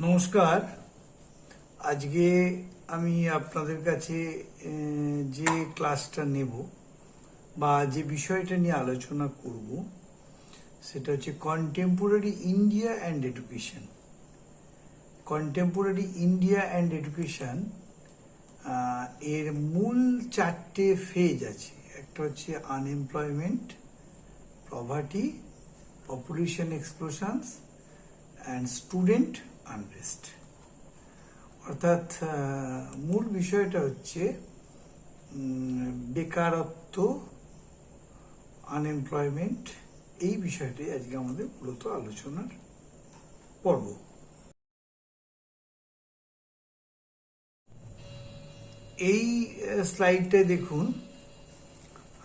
নমস্কার। আজকে আমি আপনাদের কাছে যে ক্লাসটা নেব বা যে বিষয়টা নিয়ে আলোচনা করব সেটা হচ্ছে contemporary India and education. Contemporary India and education এর মূল চারটে ফেজ আছে। একটা হচ্ছে unemployment, poverty, population explosions and student unrest. অর্থাৎ মূল বিষয়টা হচ্ছে বেকারত্ব, আনএমপ্লয়মেন্ট, এই বিষয়টাই আজকে আমাদের মূলত আলোচনার পর্ব। এই স্লাইডটায় দেখুন,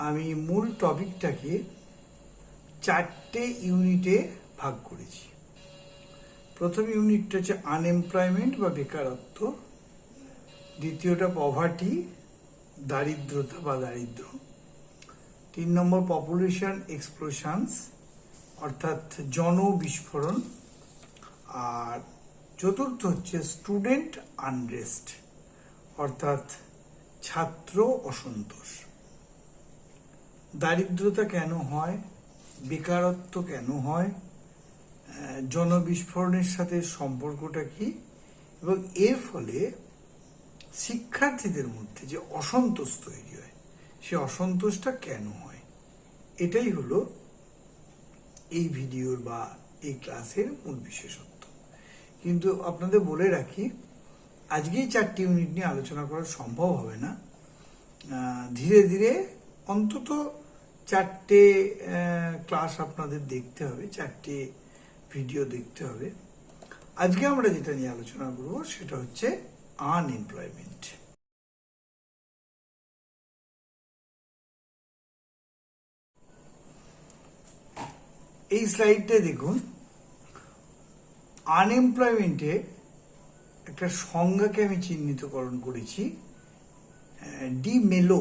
আমি মূল টপিকটাকে চারটে ইউনিটে ভাগ করেছি। প্রথম ইউনিটটা হচ্ছে আনএমপ্লয়মেন্ট বা বেকারত্ব, দ্বিতীয়টা পভার্টি, দারিদ্রতা বা দারিদ্র, 3 নম্বর পপুলেশন এক্সপ্লোশনস অর্থাৎ জনবিস্ফোরণ, আর চতুর্থ হচ্ছে স্টুডেন্ট আনরেস্ট অর্থাৎ ছাত্র অসন্তোষ। দারিদ্রতা কেন হয়, বেকারত্ব কেন হয়, জনবিস্ফোরণের সাথে সম্পর্কটা কি, এবং এর ফলে শিক্ষার্থীদের মধ্যে যে অসন্তোষ তৈরি হয় সে অসন্তোষটা কেন হয়, এটাই হলো এই ভিডিওর বা এই ক্লাসের মূল বিশেষত্ব। কিন্তু আপনাদের বলে রাখি, আজকেই 4টি ইউনিট নিয়ে আলোচনা করা সম্ভব হবে না। ধীরে ধীরে অন্তত 4টে ক্লাস আপনাদের দেখতে হবে, 4টে ভিডিও দেখতে হবে। আজকে আমরা যেটা নিয়ে আলোচনা করব সেটা হচ্ছে আনএমপ্লয়মেন্ট। এই স্লাইডটা দেখুন, আনএমপ্লয়মেন্টে একটা সংজ্ঞাকে আমি চিহ্নিতকরণ করেছি। ডি মেলো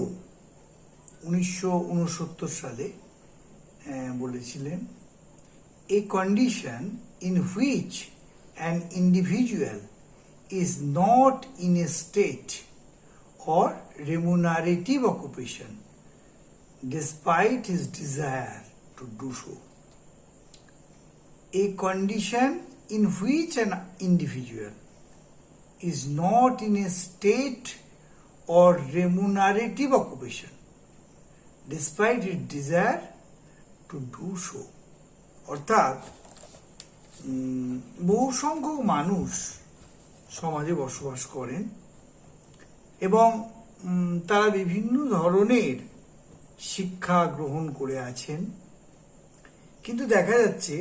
1969 সালে বলেছিলেন, a condition in which an individual is not in a state or remunerative occupation despite his desire to do so. A condition in which an individual is not in a state or remunerative occupation despite his desire to do so. অর্থাৎ বহু সংখ্যক মানুষ সমাজে বসবাস করেন এবং তারা বিভিন্ন ধরনের শিক্ষা গ্রহণ করে আছেন, কিন্তু দেখা যাচ্ছে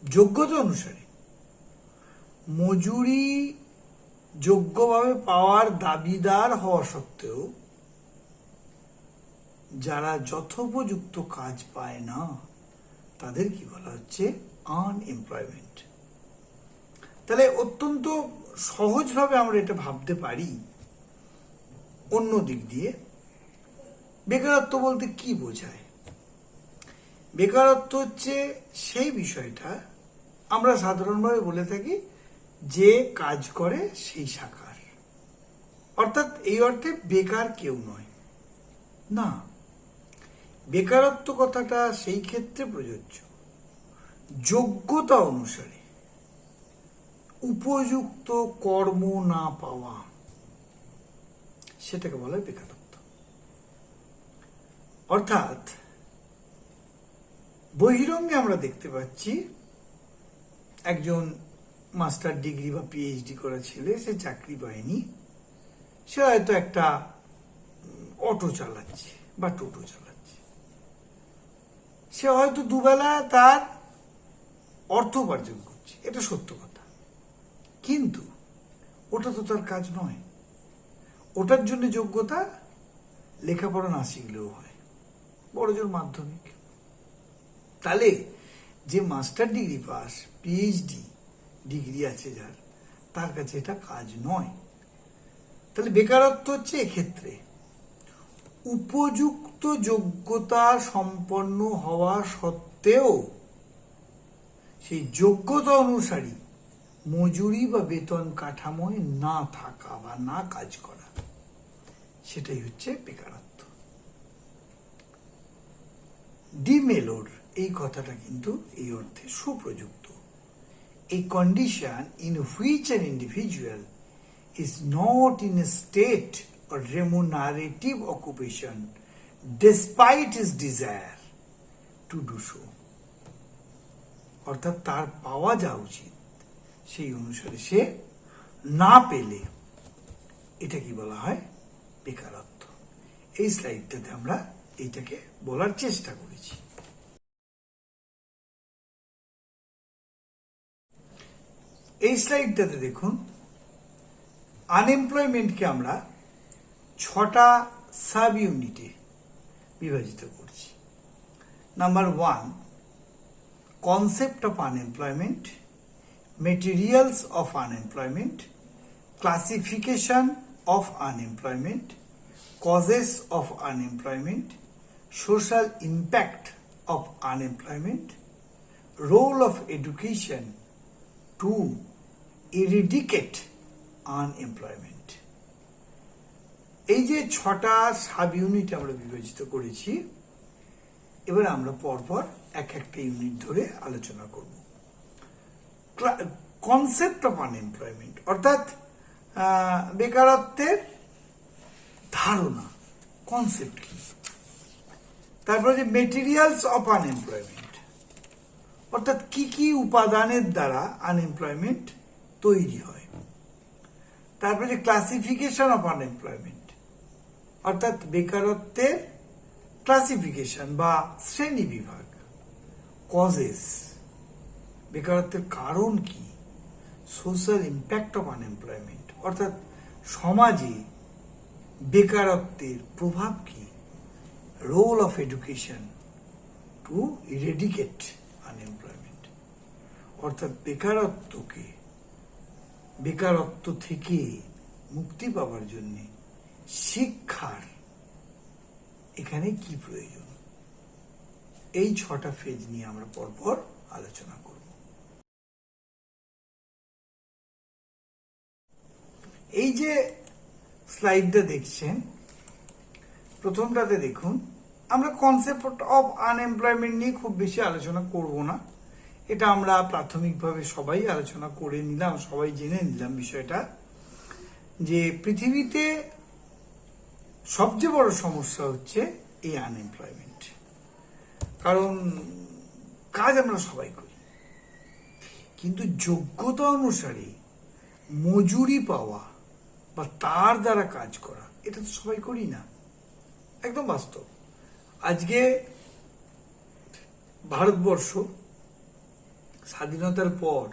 যোগ্যতা অনুসারে মজুরি যোগ্যভাবে পাওয়ার দাবিদার হওয়া সত্ত্বেও যারা যথোপযুক্ত কাজ পায় না তাদের কি বলা হচ্ছে আনএমপ্লয়মেন্ট। তাহলে অত্যন্ত সহজভাবে আমরা এটা ভাবতে পারি। অন্য দিক দিয়ে বেকারত্ব বলতে কি বোঝায়? বেকারত্ব হচ্ছে সেই বিষয়টা আমরা সাধারণভাবে বলে থাকি যে কাজ করে সেই শাখার, অর্থাৎ এই অর্থে বেকার কেউ নয় না। বেকারত্ব কথাটা সেই ক্ষেত্রে প্রযোজ্য যোগ্যতা অনুসারে উপযুক্ত কর্ম না পাওয়া, সেটাকে বলা হয় বেকারত্ব। অর্থাৎ বহিরঙ্গে আমরা দেখতে পাচ্ছি একজন মাস্টার ডিগ্রি বা পিএইচডি করা ছেলে, সে চাকরি পায়নি, সে হয়তো একটা অটো চালাচ্ছে বা টোটো চালাচ্ছে, সে হয়তো দুবেলা তার অর্থ উপার্জন করছে, এটা সত্য কথা, কিন্তু ওটা তো তার কাজ নয়। ওটার জন্য যোগ্যতা লেখাপড়া না শিখলেও হয়, বড়জোর মাধ্যমিক। তাহলে যে master degree pass, PhD degree আছে যার, তার কাছে এটা কাজ নয়। তাহলে বেকারত্ব হচ্ছে এক্ষেত্রে উপযুক্ত যোগ্যতা সম্পন্ন হওয়া সত্ত্বেও সেই যোগ্যতা অনুসারী মজুরি বা বেতন কাঠামোয় না থাকা বা না কাজ করা, সেটাই হচ্ছে বেকারত্ব। ডি মেলোর এই কথাটা কিন্তু এই অর্থে সুপ্রযুক্ত। A condition in which an individual is not in a state or remunerative occupation despite his desire to do so, অর্থাৎ তার পাওয়া যা উচিত সেই অনুসারে সে না পেলে এটা কি বলা হয়? বেকারত্ব। এই স্লাইডটাতে আমরা এইটাকে বলার চেষ্টা করেছি। এই স্লাইডটাতে দেখুন, আনএমপ্লয়মেন্টকে আমরা 6টা সাব ইউনিটে বিভাজিত করছি। Number 1, concept of unemployment, materials of unemployment, classification of unemployment, causes of unemployment, social impact of unemployment, role of education to eradicate unemployment। এই যে 6টা সাব ইউনিট আমরা বিভাজিত করেছি, এবার আমরা পরপর এক একটা ইউনিট ধরে আলোচনা করব। কনসেপ্ট অফ আনএমপ্লয়মেন্ট অর্থাৎ বেকারত্বের ধারণা, কনসেপ্ট কি। তারপরে যে মেটেরিয়ালস অফ আনএমপ্লয়মেন্ট অর্থাৎ কি কি উপাদানের দ্বারা আনএমপ্লয়মেন্ট তৈরি হয়। তারপরে যে ক্লাসিফিকেশন অফ আনএমপ্লয়মেন্ট অর্থাৎ বেকারত্বের ক্লাসিফিকেশন বা শ্রেণী বিভাগ। কজেস, বেকারত্বের কারণ কি। সোশ্যাল ইম্প্যাক্ট অফ আনএমপ্লয়মেন্ট অর্থাৎ সমাজে বেকারত্বের প্রভাব কি। Role of education to eradicate unemployment অর্থাৎ বেকারত্ব থেকে মুক্তি পাওয়ার জন্য শিক্ষার এখানে কি প্রয়োজন। এই 6টা ফেজ নিয়ে আমরা পরপর আলোচনা করব। এই যে স্লাইডটা দেখছেন, প্রথমটাতে দেখুন, আমরা কনসেপ্ট অফ আনএমপ্লয়মেন্ট নিয়ে খুব বেশি আলোচনা করব না। এটা আমরা প্রাথমিকভাবে সবাই আলোচনা করে নিলাম, সবাই জেনে নিলাম বিষয়টা, যে পৃথিবীতে সবচেয়ে বড় সমস্যা হচ্ছে এই আনএমপ্লয়মেন্ট। কারণ কাজ আমরা সবাই করি, কিন্তু যোগ্যতা অনুসারে মজুরি পাওয়া বা তার দ্বারা কাজ করা এটা তো সবাই করি না। একদম বাস্তব। আজকে ভারতবর্ষ স্বাধীনতার পর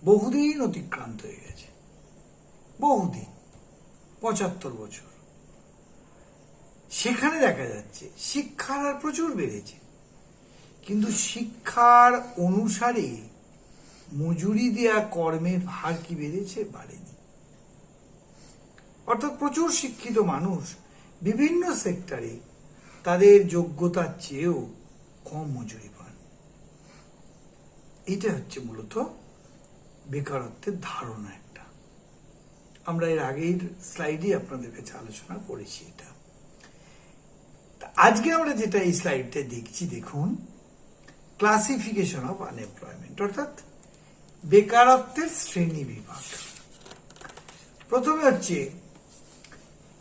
বহুদিন অতিক্রান্ত হয়ে গেছে, বহুদিন, 75 বছর। সেখানে দেখা যাচ্ছে শিক্ষার হার প্রচুর বেড়েছে, কিন্তু শিক্ষার অনুসারে মজুরি দেয়া কর্মের হার কি বেড়েছে? বাড়েনি। অর্থাৎ প্রচুর শিক্ষিত মানুষ বিভিন্ন সেক্টরে তাদের যোগ্যতার চেয়েও কম মজুরি পান। এটা হচ্ছে মূলত বেকারত্বের ধারণা একটা। আমরা এর আগের স্লাইডে আপনাদের কাছে আলোচনা করেছি এটা। আজকে আমরা যেটা এই স্লাইডটা দেখছি, দেখুন, ক্লাসিফিকেশন অফ আনএমপ্লয়মেন্ট অর্থাৎ বেকারত্বের শ্রেণী বিভাগ। প্রথমে হচ্ছে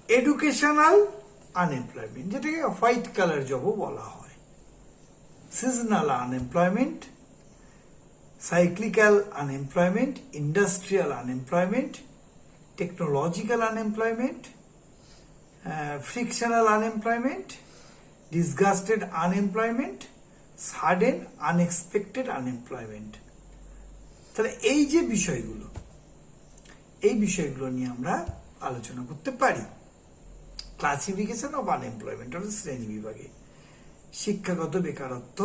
এডুকেশনাল আনএমপ্লয়মেন্ট, যেটাকে হোয়াইট কালার জবও বলা হয়। Seasonal unemployment, cyclical unemployment, industrial unemployment, technological unemployment, frictional unemployment, disgusted unemployment, sudden unexpected unemployment. তাহলে এই যে বিষয়গুলো, এই বিষয়গুলো নিয়ে আমরা আলোচনা করতে পারি। ক্লাসিফিকেশন অফ আনএমপ্লয়মেন্ট অর্থাৎ শ্রেণী বিভাগে শিক্ষাগত বেকারত্ব,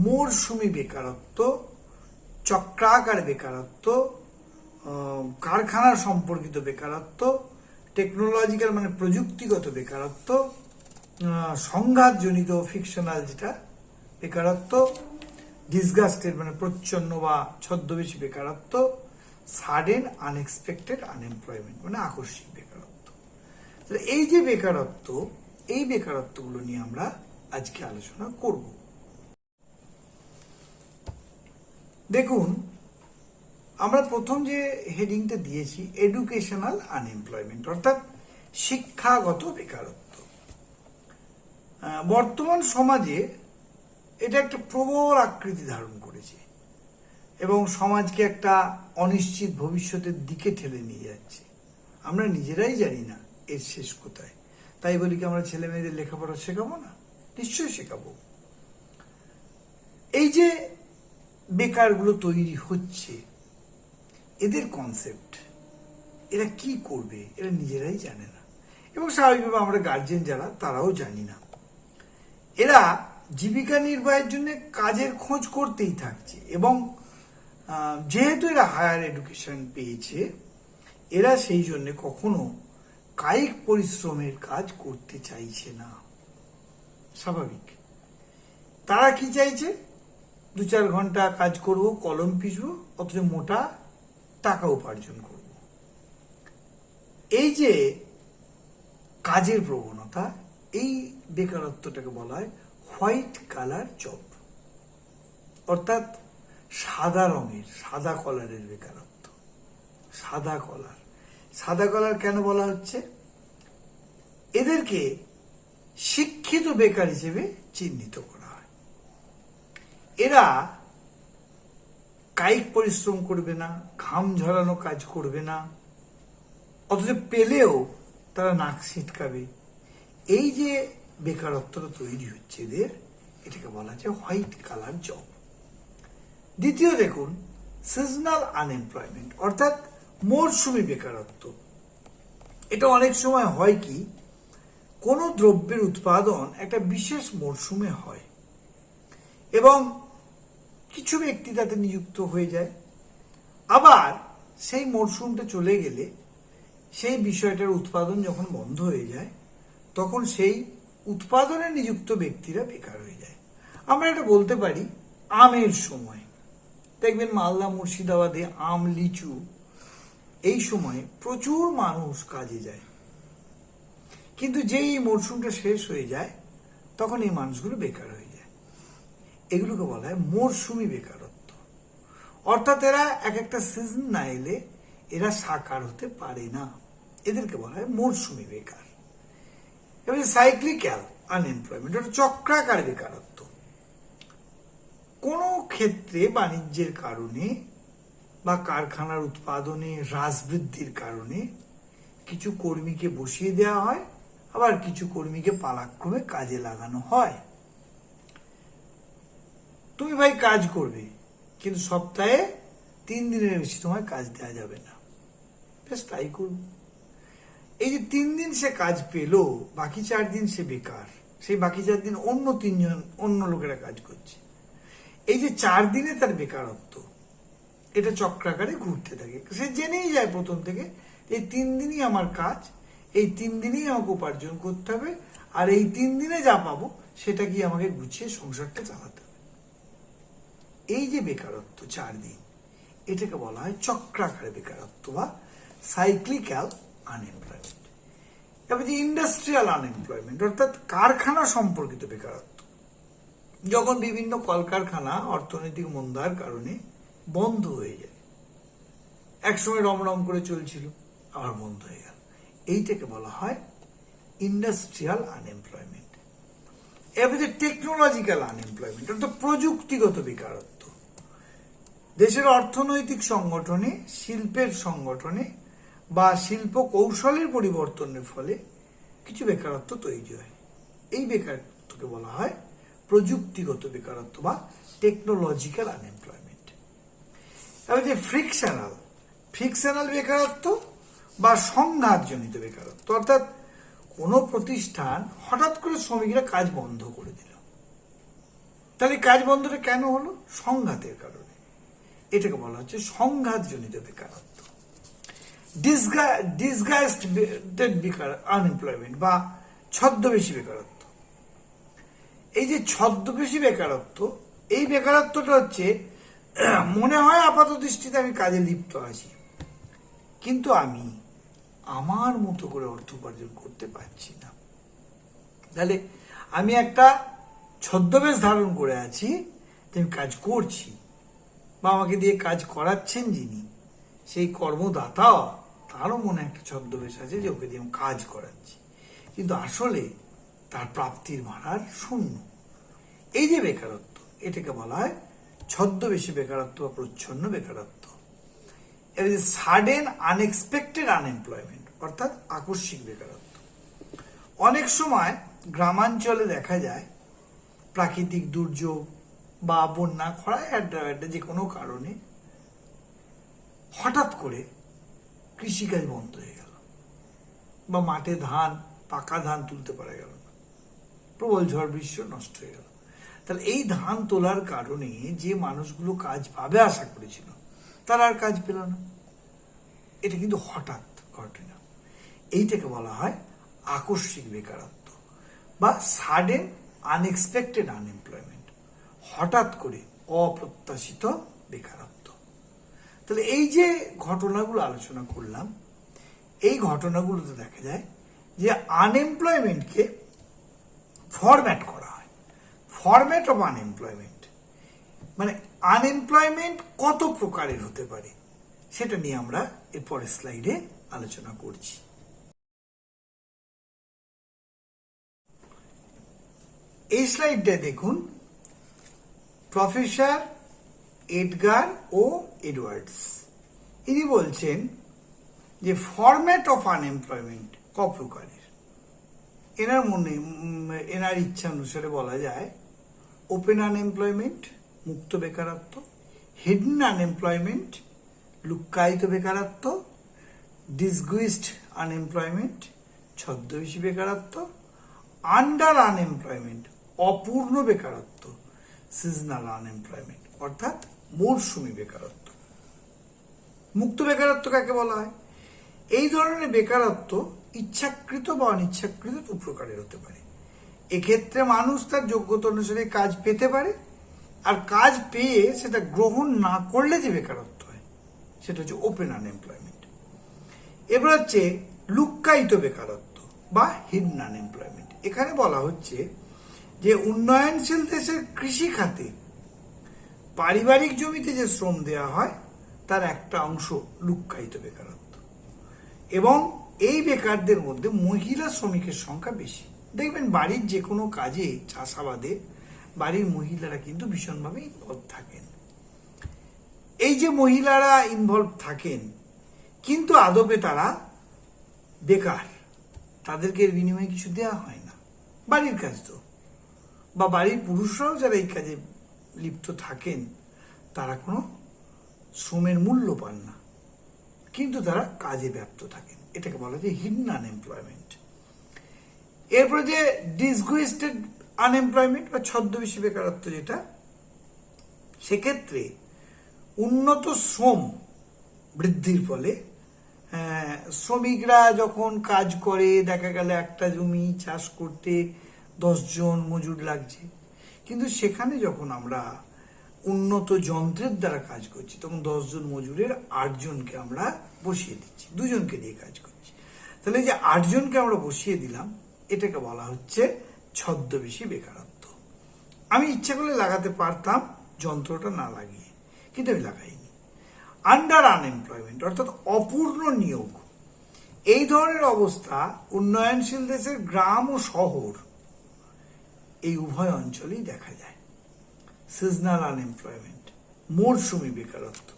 মরশুমি বেকারত্ব, চক্রাকার বেকারত্ব, কারখানা সম্পর্কিত বেকারত্ব, টেকনোলজিক্যাল মানে প্রযুক্তিগত বেকারত্ব, সংঘাতজনিত ফিকশনাল যেটা বেকারত্ব, ডিসগাস্টেড মানে প্রচ্ছন্ন বা ছদ্মবেশী বেকারত্ব, সাডেন আনএক্সপেক্টেড আনএমপ্লয়মেন্ট মানে আকস্মিক বেকারত্ব। এই যে বেকারত্ব, এই বেকারত্বগুলো নিয়ে আমরা আজকে আলোচনা করব। দেখুন, আমরা প্রথম যে হেডিংটা দিয়েছি এডুকেশনাল আনএমপ্লয়মেন্ট অর্থাৎ শিক্ষাগত বেকারত্ব। বর্তমান সমাজে এটা একটা প্রবল আকৃতি ধারণ করেছে এবং সমাজকে একটা অনিশ্চিত ভবিষ্যতের দিকে ঠেলে নিয়ে যাচ্ছে। আমরা নিজেরাই জানি না এর শেষ কোথায়। তাই বলি কি আমরা ছেলে মেয়েদের লেখাপড়া শেখাবো না? নিশ্চয়ই শেখাবো। এই যে বেকারগুলো তৈরি হচ্ছে, এদের কনসেপ্ট, এরা কি করবে এরা নিজেরাই জানে না এবং স্বাভাবিকভাবে আমরা গার্জেন যারা তারাও জানি না। এরা জীবিকা নির্বাহের জন্য কাজের খোঁজ করতেই থাকছে এবং যেহেতু এরা হায়ার এডুকেশন পেয়েছে, এরা সেই জন্য কখনো কায়িক পরিশ্রমের কাজ করতে চাইছে না। স্বাভাবিক। তারা কি চাইছে? 2-4 ঘন্টা কাজ করব, কলম পিষবো, অথচ মোটা টাকা উপার্জন করব। এই যে কাজের প্রবণতা, এই বেকারত্বটাকে বলা হয় হোয়াইট কালার জব, অর্থাৎ সাদা রঙের, সাদা কলারের বেকারত্ব। সাদা কলার, সাদা কলার কেন বলা হচ্ছে? এদেরকে শিক্ষিত বেকার হিসেবে চিহ্নিত করা হয়। এরা কায়িক পরিশ্রম করবে না, ঘাম ঝরানো কাজ করবে না, অথচ পেলেও তারা নাক ছিটকাবে। এই যে বেকারত্বটা তৈরি হচ্ছে এদের, এটাকে বলা হচ্ছে হোয়াইট কালার জব। দ্বিতীয় দেখুন, সিজনাল আনএমপ্লয়মেন্ট অর্থাৎ মরশুমি বেকারত্ব। এটা অনেক সময় হয় কি, কোনো দ্রব্যের উৎপাদন একটা বিশেষ মরশুমে হয় এবং কিছু ব্যক্তি তাতে নিযুক্ত হয়ে যায়। আবার সেই মরশুমটা চলে গেলে, সেই বিষয়টার উৎপাদন যখন বন্ধ হয়ে যায়, তখন সেই উৎপাদনে নিযুক্ত ব্যক্তিরা বেকার হয়ে যায়। আমরা এটা বলতে পারি আমের সময়। দেখবেন মালদা মুর্শিদাবাদে আম, লিচু, এই সময়ে প্রচুর মানুষ কাজে যায়, কিন্তু যেই মরশুমটা শেষ হয়ে যায় তখন এই মানুষগুলো বেকার হয়ে যায়। এগুলোকে বলা হয় মরশুমি বেকারত্ব। অর্থাৎ এরা এক একটা সিজন না এলে এরা সাকার হতে পারে না, এদেরকে বলা হয় মরশুমি বেকার। এবার সাইক্লিক্যাল আনএমপ্লয়মেন্ট, এটা চক্রাকার বেকারত্ব। কোনো ক্ষেত্রে বাণিজ্যের কারণে বা কারখানার উৎপাদনে হ্রাস বৃদ্ধির কারণে কিছু কর্মীকে বসিয়ে দেওয়া হয়, আবার কিছু কর্মীকে পালাক্রমে কাজে লাগানো হয়। তুমি ভাই কাজ করবে, কিন্তু সপ্তাহে 3 দিনের বেশি তোমায় কাজ দেওয়া যাবে না, বেশ তাই করবে। এই যে 3 দিন সে কাজ পেল, বাকি 4 দিন সে বেকার, সেই বাকি 4 দিন অন্য 3 জন অন্য লোকেরা কাজ করছে। এই যে 4 দিনে তার বেকারত্ব, এটা চক্রাকারে ঘুরতে থাকে। সে জেনেই যায় প্রথম থেকে এই 3 দিনই আমার কাজ, এই 3 দিনই আমাকে উপার্জন করতে হবে, আর এই 3 দিনে যা পাবো সেটা কি আমাকে গুছিয়ে সংসারটা চালাতে হবে। এই যে বেকারত্ব 4 দিন, এটাকে বলা হয় চক্রাকারে বেকারত্ব বা সাইক্লিক্যাল আনএমপ্লয়মেন্ট। এবার যে ইন্ডাস্ট্রিয়াল আনএমপ্লয়মেন্ট অর্থাৎ কারখানা সম্পর্কিত বেকারত্ব। যখন বিভিন্ন কলকারখানা অর্থনৈতিক মন্দার কারণে বন্ধ হয়ে যায়, একসময় রমরম করে চলছিল, আবার বন্ধ হয়ে গেল, এইটাকে বলা হয় ইন্ডাস্ট্রিয়াল আনএমপ্লয়মেন্ট। এবার যে টেকনোলজিক্যাল আনএমপ্লয়মেন্ট অর্থাৎ প্রযুক্তিগত বেকারত্ব। দেশের অর্থনৈতিক সংগঠনে, শিল্পের সংগঠনে বা শিল্প কৌশলের পরিবর্তনের ফলে কিছু বেকারত্ব তৈরি হয়। এই বেকারত্বকে বলা হয় প্রযুক্তিগত বেকারত্ব বা টেকনোলজিক্যাল আনএমপ্লয়মেন্ট। এবার যে ফ্রিকশনাল বেকারত্ব বা সংঘাতজনিত বেকারত্ব, অর্থাৎ কোনো প্রতিষ্ঠান হঠাৎ করে শ্রমিকরা কাজ বন্ধ করে দিল, তাহলে কাজ বন্ধটা কেন হলো? সংঘাতের কারণে। এটাকে বলা হচ্ছে সংঘাতজনিত বেকারত্ব। ডিসগাস্টেড আনএমপ্লয়মেন্ট বা ছদ্মবেশী বেকারত্ব। এই যে ছদ্মবেশী বেকারত্ব, এই বেকারত্বটা হচ্ছে মনে হয় আপাত দৃষ্টিতে আমি কাজে লিপ্ত আছি, কিন্তু আমি আমার মতো করে অর্থ উপার্জন করতে পারছি না। তাহলে আমি একটা ছদ্মবেশ ধারণ করে আছি যে আমি কাজ করছি, বা আমাকে দিয়ে কাজ করাচ্ছেন যিনি, সেই কর্মদাতাও তারও মনে একটা ছদ্মবেশ আছে যে ওকে দিয়ে আমি কাজ করাচ্ছি, কিন্তু আসলে তার প্রাপ্তির ভাড়ার শূন্য। এই যে বেকারত্ব, এটাকে বলা হয় ছদ্মবেশী বেকারত্ব বা প্রচ্ছন্ন বেকারত্ব। এর যে সাডেন আনএক্সপেক্টেড আনএমপ্লয়মেন্ট, অর্থাৎ আকস্মিক বেকারত্ব। অনেক সময় গ্রামাঞ্চলে দেখা যায় প্রাকৃতিক দুর্যোগ বা বন্যা, খরা, একটা যে কোনো কারণে হঠাৎ করে কৃষিকাজ বন্ধ হয়ে গেল, বা মাঠে ধান, পাকা ধান তুলতে পারা গেল না, প্রবল ঝড় বৃষ্টি নষ্ট হয়ে গেল। তাহলে এই ধান তোলার কারণে যে মানুষগুলো কাজ পাবে আশা করেছিল, তারা আর কাজ পেল না। এটা কিন্তু হঠাৎ ঘটনা। এইটাকে বলা হয় আকস্মিক বেকারত্ব বা সাডেন আনএক্সপেক্টেড আনএমপ্লয়মেন্ট, হঠাৎ করে অপ্রত্যাশিত বেকারত্ব। তাহলে এই যে ঘটনাগুলো আলোচনা করলাম, এই ঘটনাগুলোতে দেখা যায় যে আনএমপ্লয়মেন্টকে ফরম্যাট করা হয়। ফরম্যাট অফ আনএমপ্লয়মেন্ট মানে আনএমপ্লয়মেন্ট কত প্রকারের হতে পারে, সেটা নিয়ে আমরা এর পরের স্লাইডে আলোচনা করছি। এই স্লাইডটা দেখুন, প্রফেসর এডগার ও এডওয়ার্ডস ইনি বলছেন যে ফরম্যাট অফ আনএমপ্লয়মেন্ট ক প্রকারের। এনার ইচ্ছা অনুসারে বলা যায় ওপেন আনএমপ্লয়মেন্ট, মুক্ত বেকারত্ব; হিডেন আনএমপ্লয়মেন্ট, লুক্কায়িত বেকারত্ব; ডিসগুইসড আনএমপ্লয়মেন্ট, ছদ্মবেশী বেকারত্ব; আন্ডার আনএমপ্লয়মেন্ট, অপূর্ণ বেকারত্ব; সিজনাল আনএমপ্লয়মেন্ট অর্থাৎ মৌসুমী বেকারত্ব। মুক্ত বেকারত্ব কাকে বলা হয়? এই ধরনের বেকারত্ব ইচ্ছাকৃত বা অনিচ্ছাকৃত দু প্রকারের হতে পারে। এক্ষেত্রে মানুষ তার যোগ্যতা অনুসারে কাজ পেতে পারে, আর কাজ পেয়ে সেটা গ্রহণ না করলে যে বেকারত্ব হয় সেটা হচ্ছে ওপেন আনএমপ্লয়মেন্ট। এবার হচ্ছে লুক্কায়িত বেকারত্ব বা হিডেন আনএমপ্লয়মেন্ট। এখানে বলা হচ্ছে যে উন্নয়নশীল দেশের কৃষি খাতে পারিবারিক জমিতে যে শ্রম দেওয়া হয় তার একটা অংশ লুক্কায়িত বেকারত্ব, এবং এই বেকারদের মধ্যে মহিলা শ্রমিকের সংখ্যা বেশি। দেখবেন বাড়ির যে কোনো কাজে, চাষাবাদে বাড়ির মহিলারা কিন্তু ভীষণভাবে ইনভলভ থাকেন। এই যে মহিলারা ইনভলভ থাকেন, কিন্তু আদপে তারা বেকার, তাদেরকে এর বিনিময়ে কিছু দেওয়া হয় না। বাড়ির কাজ তো, বা বাড়ির পুরুষরাও যারা এই কাজে লিপ্ত থাকেন তারা কোনো শ্রমের মূল্য পান না, কিন্তু তারা কাজে ব্যপ্ত থাকেন। এটাকে বলা যায় হিডেন আনএমপ্লয়মেন্ট। এরপরে যে ডিসগুইস্টেড আনএমপ্লয়মেন্ট বা ছদ্মবেশী বেকারত্ব, যেটা সেক্ষেত্রে উন্নত শ্রম বৃদ্ধির ফলে শ্রমিকরা যখন কাজ করে, দেখা গেল একটা জমি চাষ করতে 10 জন মজুর লাগছে, কিন্তু সেখানে যখন আমরা উন্নত যন্ত্রের দ্বারা কাজ করছি তখন 10 জন মজুরের 8 জনকে আমরা বসিয়ে দিচ্ছি, 2 জনকে দিয়ে কাজ করছি। তাহলে যে 8 জনকে আমরা বসিয়ে দিলাম, এটাকে বলা হচ্ছে ছদ্মবেশী বেকারত্ব। আমি ইচ্ছা করলে লাগাতে পারতাম যন্ত্রটা না লাগিয়ে, কিন্তু আমি লাগাইনি। আন্ডার আনএমপ্লয়মেন্ট অর্থাৎ অপূর্ণ নিয়োগ। এই ধরনের অবস্থা উন্নয়নশীল দেশের গ্রাম ও শহর এই উভয় অঞ্চলেই দেখা যায়। সিজনাল আনএমপ্লয়মেন্ট, মৌসুমী বেকারত্ব।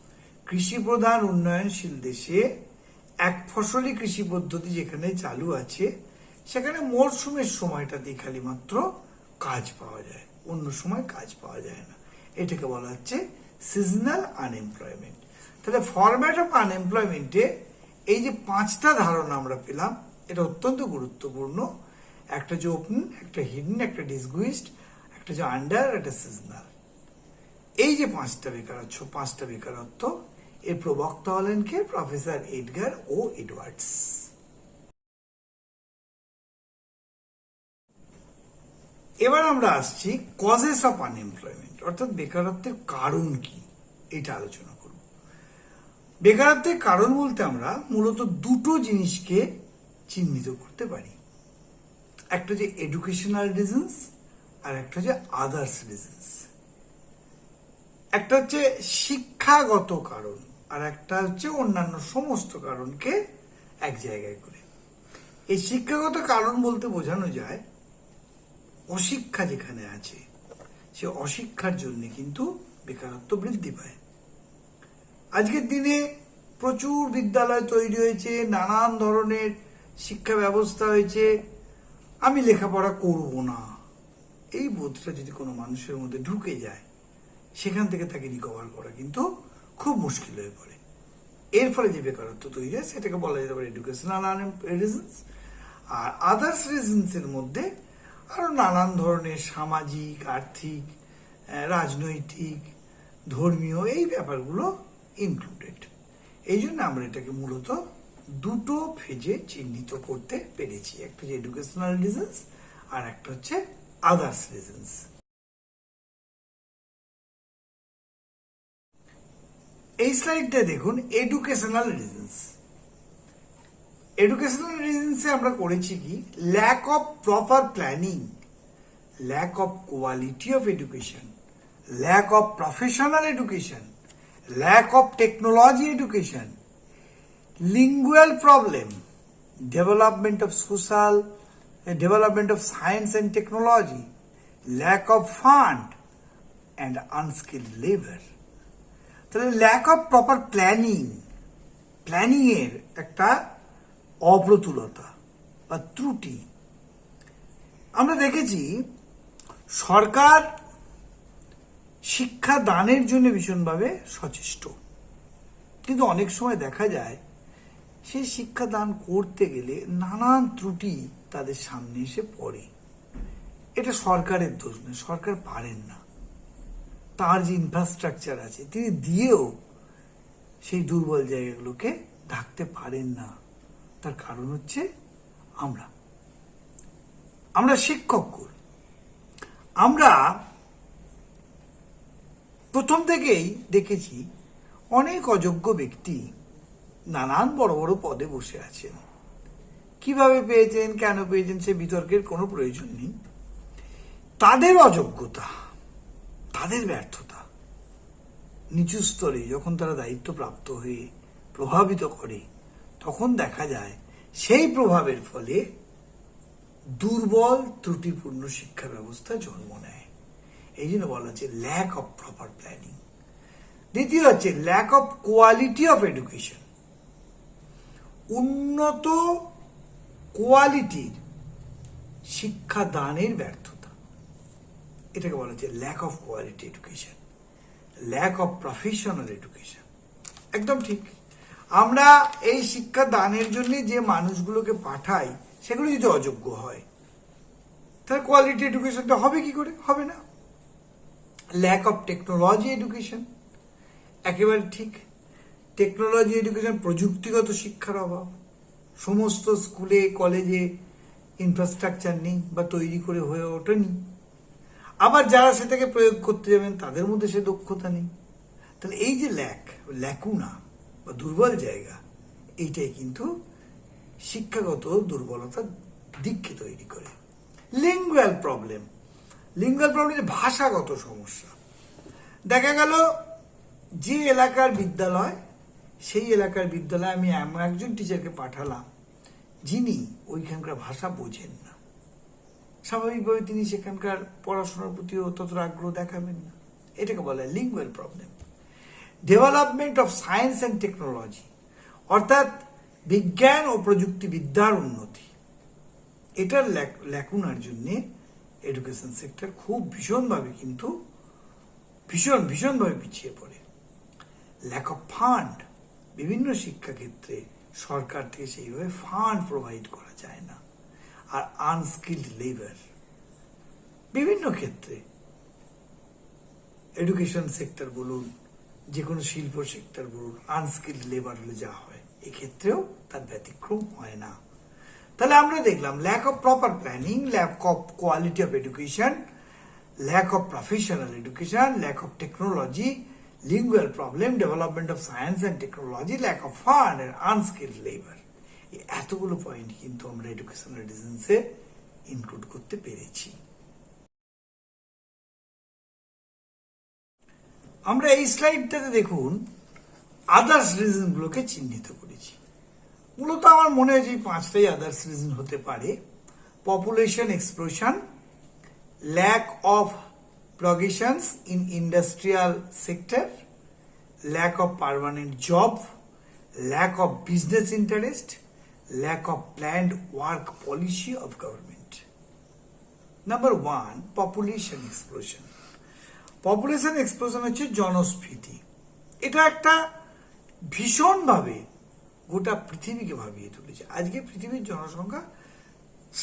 কৃষি প্রধান উন্নয়নশীল দেশে এক ফসলি কৃষি পদ্ধতি যেখানে চালু আছে, সেখানে মরশুমের সময়টাতেই খালি মাত্র কাজ পাওয়া যায়, অন্য সময় কাজ পাওয়া যায় না। এটাকে বলা হচ্ছে সিজনাল আনএমপ্লয়মেন্ট। তাহলে ফরম্যাট অফ আনএমপ্লয়মেন্টে এই যে 5টা ধারণা আমরা পেলাম, এটা অত্যন্ত গুরুত্বপূর্ণ। একটা যে ওপেন, একটা হিডেন, একটা ডিসগুইসড, একটা যে আন্ডার, একটা সিজনাল। এই যে 5টা বেকারত্ব, এর প্রবক্তা হলেন কে? প্রফেসর এডগার ও এডওয়ার্ডস। এবার আমরা আসছি কজেস অফ আনএমপ্লয়মেন্ট অর্থাৎ বেকারত্বের কারণ কি, এটা আলোচনা করব। বেকারত্বের কারণ বলতে আমরা মূলত দুটো জিনিসকে চিহ্নিত করতে পারি। একটা হচ্ছে এডুকেশনাল রিজনস আর একটা হচ্ছে আদার্স রিজনস। একটা হচ্ছে শিক্ষাগত কারণ আর একটা হচ্ছে অন্যান্য সমস্ত কারণকে এক জায়গায় করে। এই শিক্ষাগত কারণ বলতে বোঝানো যায় অশিক্ষা যেখানে আছে সে অশিক্ষার জন্য কিন্তু বেকারত্ব বৃদ্ধি পায়। আজকের দিনে প্রচুর বিদ্যালয় তৈরি হয়েছে, নানান ধরনের শিক্ষা ব্যবস্থা হয়েছে, আমি লেখাপড়া করব না এই বোধটা যদি কোনো মানুষের মধ্যে ঢুকে যায় সেখান থেকে তাকে রিকভার করা কিন্তু খুব মুশকিল হয়ে পড়ে। এর ফলে যে বেকারত্ব তৈরি হয় সেটাকে বলা যেতে পারে এডুকেশনাল রিজনস। আর আদার্স রিজনসের মধ্যে আরো নানান ধরনের সামাজিক, আর্থিক, রাজনৈতিক, ধর্মীয় এই ব্যাপারগুলো ইনক্লুডেড। এই জন্য আমরা এটাকে মূলত দুটো ফেজে চিহ্নিত করতে পেরেছি, একটা হচ্ছে এডুকেশনাল রিজনস আর একটা হচ্ছে আদার্স রিজনস। এই স্লাইডটা দেখুন, এডুকেশনাল রিজনস। এডুকেশনাল রিজনসে আমরা করেছি কি, lack of proper planning, lack of quality of education, lack of professional education, lack of technology education, lingual problem, development of social, development of science and technology, lack of fund and unskilled labor. তাহলে lack of proper planning এর একটা অপ্রতুলতা বা ত্রুটি আমরা দেখেছি। সরকার শিক্ষা দানের জন্য ভীষণভাবে সচেষ্ট, কিন্তু অনেক সময় দেখা যায় সেই শিক্ষা দান করতে গেলে নানান ত্রুটি তাদের সামনে এসে পড়ে। এটা সরকারের দোষ নয়, সরকার পারেন না, তার যে ইনফ্রাস্ট্রাকচার আছে তিনি দিয়েও সেই দুর্বল জায়গাগুলোকে ঢাকতে পারেন না। তার কারণ হচ্ছে আমরা শিক্ষককুল। আমরা প্রথম থেকেই দেখেছি অনেক অযোগ্য ব্যক্তি নানান বড় বড় পদে বসে আছেন। কিভাবে পেয়েছেন, কেন পেয়েছেন সে বিতর্কের কোনো প্রয়োজন নেই। তাদের অযোগ্যতা, তাদের ব্যর্থতা নিচু স্তরে যখন তারা দায়িত্বপ্রাপ্ত হয়ে প্রভাবিত করে, তখন দেখা যায় সেই প্রভাবের ফলে দুর্বল ত্রুটিপূর্ণ শিক্ষা ব্যবস্থা জন্ম নেয়। এই জন্য বলা হচ্ছে ল্যাক অফ প্রপার প্ল্যানিং। দ্বিতীয় হচ্ছে lack of quality of education, উন্নত কোয়ালিটির শিক্ষা দানের ব্যর্থতা, এটাকে বলা হচ্ছে lack of quality education, lack of professional education. একদম ঠিক। আমরা এই শিক্ষা দানের জন্য যে মানুষগুলোকে পাঠাই সেগুলো যদি অযোগ্য হয় তাহলে কোয়ালিটি এডুকেশনটা হবে কি করে? হবে না। ল্যাক অফ টেকনোলজি এডুকেশন, একেবারে ঠিক। টেকনোলজি এডুকেশন, প্রযুক্তিগত শিক্ষার অভাব, সমস্ত স্কুলে কলেজে ইনফ্রাস্ট্রাকচার নেই বা তৈরি করে হয়ে ওঠেনি। আবার যারা সেটাকে প্রয়োগ করতে যাবেন তাদের মধ্যে সে দক্ষতা নেই। তাহলে এই যে ল্যাকুনা বা দুর্বল জায়গা, এইটাই কিন্তু শিক্ষাগত দুর্বলতার দিককে তৈরি করে। লিঙ্গুয়াল প্রবলেম, ভাষাগত সমস্যা। দেখা গেল যে এলাকার বিদ্যালয়, সেই এলাকার বিদ্যালয়ে আমি এমন একজন টিচারকে পাঠালাম যিনি ওইখানকার ভাষা বোঝেন না। স্বাভাবিকভাবে তিনি সেখানকার পড়াশোনার প্রতিও ততটা আগ্রহ দেখাবেন না। এটাকে বলা হয় lingual problem. Development of science and technology, অর্থাৎ বিজ্ঞান ও প্রযুক্তিবিদ্যার উন্নতি, এটার ল্যাকুনার জন্য এডুকেশন সেক্টর খুব ভীষণভাবে পিছিয়ে পড়ে। ল্যাক অফ ফান্ড, বিভিন্ন শিক্ষাক্ষেত্রে সরকার থেকে সেইভাবে ফান্ড প্রোভাইড করা যায় না। আর আনস্কিল্ড লেবার, বিভিন্ন ক্ষেত্রে এডুকেশন সেক্টর বলুন, যে কোনো শিল্প সেক্টর বলুন, আনস্কিল্ড লেবার হলে যা হয় এক্ষেত্রেও তার ব্যতিক্রম হয় না। তাহলে আমরা দেখলাম lack of proper planning, lack of quality of education, lack of professional education, lack of technology, lingual problem, development of science and technology, lack of fund and unskilled labor. এই এতগুলো পয়েন্ট কিন্তু আমরা এডুকেশনাল রিজনসে ইনক্লুড করতে পেরেছি। আমরা এই স্লাইডটাতে দেখুন আদার্স রিজন গুলোকে চিহ্নিত করেছি। মূলত আমার মনে হয় যে 5টাই আদার্স রিজন হতে পারে। Population explosion, lack of progressions in industrial sector, lack of permanent job, lack of business interest, lack of planned work policy of government. Number 1, population explosion. Population explosion হচ্ছে জনস্ফীতি। এটা একটা ভীষণভাবে গোটা পৃথিবীকে ভাবিয়ে তুলেছে। আজকে পৃথিবীর জনসংখ্যা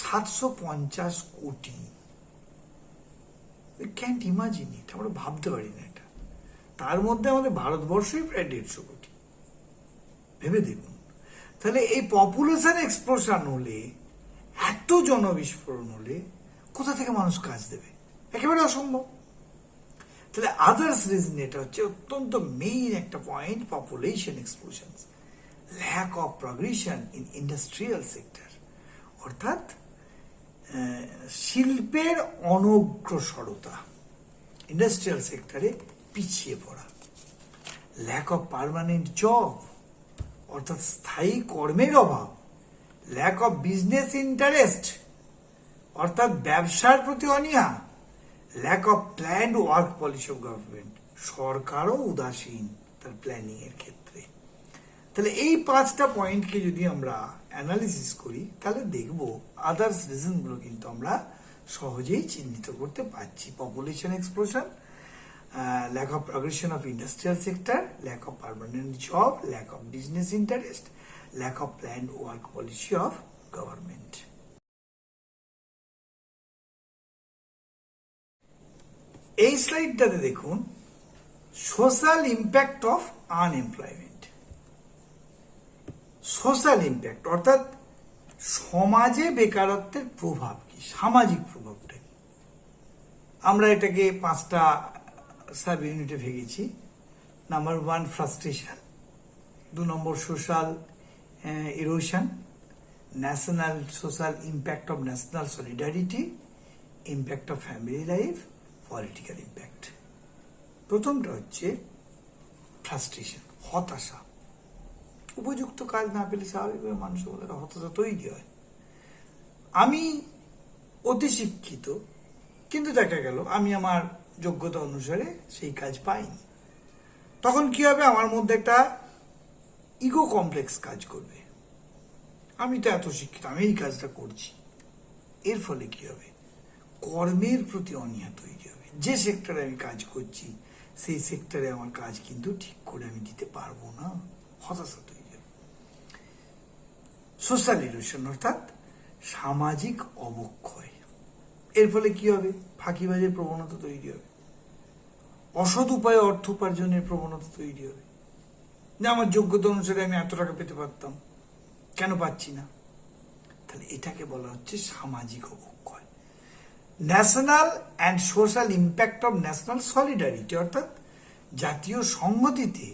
750 কোটি। We can't imagine it. আমরা ভাবতে পারি না এটা। তার মধ্যে আমাদের ভারতবর্ষই প্রায় 150 কোটি। ভেবে দেখুন, তাহলে এই পপুলেশন এক্সপ্লোশন হলে, এত জনবিস্ফোরণ হলে কোথা থেকে মানুষ কাজ দেবে? একেবারে অসম্ভব। তাহলে আদার্স রিজন এটা হচ্ছে অত্যন্ত মেইন একটা point, population explosion, lack of progression in industrial sector, অর্থাৎ শিল্পের অনগ্রসরতা, ইন্ডাস্ট্রিয়াল সেক্টরে পিছিয়ে পড়া, ল্যাক অফ পার্মানেন্ট জব, অর্থাৎ স্থায়ী কর্মের অভাব, ল্যাক অফ বিজনেস ইন্টারেস্ট, অর্থাৎ ব্যবসার প্রতি অনীহা, lack of planned work policy of government, সরকারও উদাসীন তার প্ল্যানিং এর ক্ষেত্রে। তাহলে এই 5টা পয়েন্টকে যদি আমরা অ্যানালিসিস করি তাহলে দেখব আদার্স রিজন গুলো কিন্তু আমরা সহজেই চিহ্নিত করতে পারছি। Population explosion, lack of progression of industrial sector, lack of permanent job, lack of business interest, lack of planned work policy of government. এই স্লাইডটাতে দেখুন social impact of unemployment. Social impact অর্থাৎ সমাজে বেকারত্বের প্রভাব কি, সামাজিক প্রভাবটা কি। আমরা এটাকে 5টা সাব ইউনিটে ভেঙেছি। Number 1, frustration. 2 number, social erosion, national social impact of national solidarity, impact of family life, political impact. প্রথমটা হচ্ছে ফ্রাস্ট্রেশন, হতাশা। উপযুক্ত কাজ না পেলে স্বাভাবিকভাবে মানুষের মধ্যে হতাশা তৈরি হয়। আমি অতি শিক্ষিত, কিন্তু দেখা গেল আমি আমার যোগ্যতা অনুসারে সেই কাজ পাইনি। তখন কি হবে? আমার মধ্যে একটা ইগো কমপ্লেক্স কাজ করবে। আমি তো এত শিক্ষিত, আমি এই কাজটা করছি। এর ফলে কি হবে? কর্মের প্রতি অনীহা তৈরি হবে। যে সেক্টরে আমি কাজ করছি সেই সেক্টরে আমার কাজ কিন্তু ঠিক করে আমি দিতে পারবো না, হতাশা তৈরি হবে। সোশ্যাল ইরোশন অর্থাৎ সামাজিক অবক্ষয়। এর ফলে কি হবে? ফাঁকিবাজের প্রবণতা তৈরি হবে, অসৎ উপায়ে অর্থ উপার্জনের প্রবণতা তৈরি হবে। যে আমার যোগ্যতা অনুসারে আমি এত টাকা পেতে পারতাম, কেন পাচ্ছি না? তাহলে এটাকে বলা হচ্ছে সামাজিক অবক্ষয়। National and social impact of national solidarity অর্থাৎ জাতীয় সংহতিতে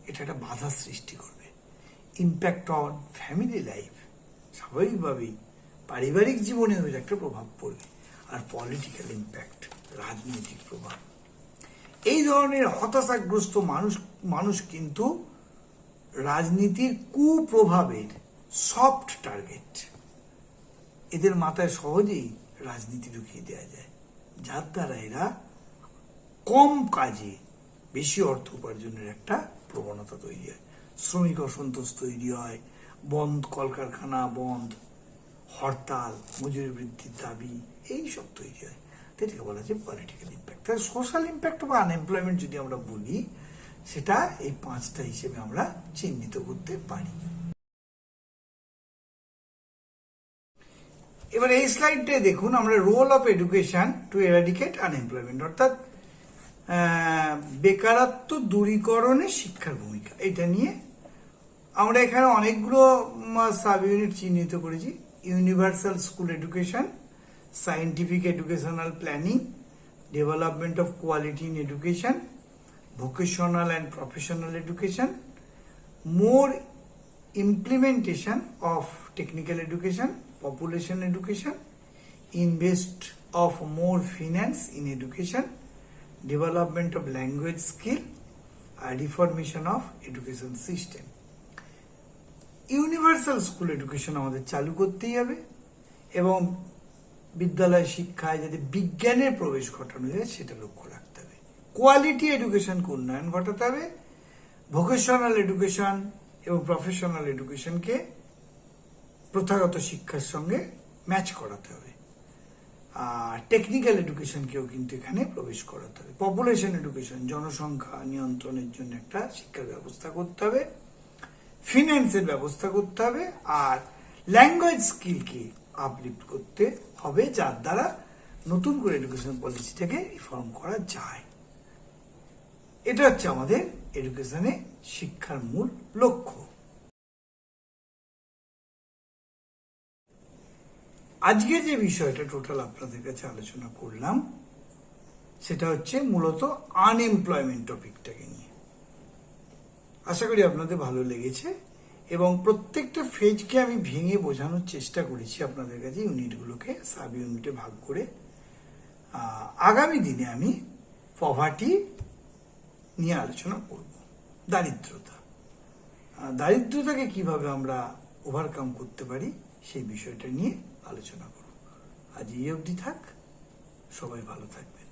এটা একটা বাধা সৃষ্টি করবে। ইম্প্যাক্ট অন ফ্যামিলি লাইফ, স্বাভাবিকভাবেই পারিবারিক জীবনে ওই একটা প্রভাব পড়বে। আর পলিটিক্যাল ইম্প্যাক্ট, রাজনৈতিক প্রভাব। এই ধরনের হতাশাগ্রস্ত মানুষ কিন্তু রাজনীতির কুপ্রভাবের সফট টার্গেট। এদের মাথায় সহজেই রাজনীতি ঢুকিয়ে দেওয়া যায়, যার দ্বারা এরা কম কাজে বেশি অর্থ উপার্জনের একটা প্রবণতা তৈরি হয়। শ্রমিক অসন্তোষ তৈরি হয়, বন্ধ, কলকারখানা বন্ধ, হরতাল, মজুরি বৃদ্ধির দাবি, এইসব তৈরি হয়। এটাকে বলা যায় পলিটিক্যাল ইম্প্যাক্ট। তাহলে সোশ্যাল ইম্প্যাক্ট বা আনএমপ্লয়মেন্ট যদি আমরা বলি, সেটা এই 5টা হিসেবে আমরা চিহ্নিত করতে পারি। এবার এই স্লাইডটাই দেখুন, আমরা role of education to eradicate unemployment অর্থাৎ বেকারত্ব দূরীকরণে শিক্ষার ভূমিকা। এটা নিয়ে আমরা এখানে অনেকগুলো সাব ইউনিট চিহ্নিত করেছি। Universal school education, scientific educational planning, development of quality in education, vocational and professional education, more implementation of technical education, population education, invest of more finance in education, development of language skill, reformation of education system. Universal school education আমাদের চালু করতেই হবে এবং বিদ্যালয় শিক্ষায় যাতে বিজ্ঞানের প্রবেশ ঘটানো যায় সেটা লক্ষ্য রাখতে হবে। কোয়ালিটি এডুকেশনকে উন্নয়ন ঘটাতে হবে, ভোকেশনাল এডুকেশন এবং প্রফেশনাল এডুকেশনকে প্রথাগত শিক্ষার সঙ্গে ম্যাচ করাতে হবে। আর টেকনিক্যাল এডুকেশনকেও কিন্তু এখানে প্রবেশ করাতে হবে। পপুলেশন এডুকেশন, জনসংখ্যা নিয়ন্ত্রণের জন্য একটা শিক্ষার ব্যবস্থা করতে হবে, ফিন্যান্সের ব্যবস্থা করতে হবে, আর ল্যাঙ্গুয়েজ স্কিলকে আপলিফট করতে হবে, যার দ্বারা নতুন করে এডুকেশন পলিসিটাকে রিফর্ম করা যায়। এটা হচ্ছে আমাদের এডুকেশনে শিক্ষার মূল লক্ষ্য। আজকে যে বিষয়টা টোটাল আপনাদের কাছে আলোচনা করলাম সেটা হচ্ছে মূলত আনএমপ্লয়মেন্ট টপিকটাকে নিয়ে। আশা করি আপনাদের ভালো লেগেছে এবং প্রত্যেকটা ফেজকে আমি ভেঙে বোঝানোর চেষ্টা করেছি আপনাদের কাছে, ইউনিটগুলোকে সাব ইউনিটে ভাগ করে। আগামী দিনে আমি পভার্টি নিয়ে আলোচনা করব, দারিদ্রতাকে কিভাবে আমরা ওভারকাম করতে পারি সেই বিষয়টা নিয়ে আলোচনা করব। আজ এই অবধি থাক, সবাই ভালো থাকবেন।